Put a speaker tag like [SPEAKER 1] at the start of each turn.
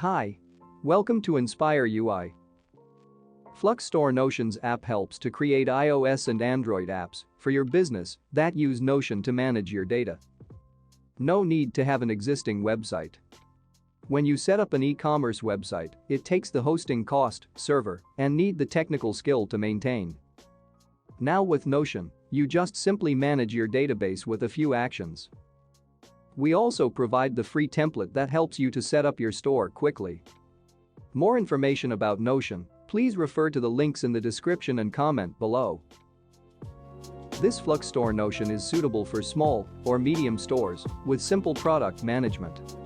[SPEAKER 1] Hi. Welcome to Inspire UI. FluxStore Notion's app helps to create iOS and Android apps for your business that use Notion to manage your data. No need to have an existing website. When you set up an e-commerce website, it takes the hosting cost, server, and need the technical skill to maintain. Now with Notion, you just simply manage your database with a few actions. We also provide the free template that helps you to set up your store quickly. More information about Notion, please refer to the links in the description and comment below. This FluxStore Notion is suitable for small or medium stores with simple product management.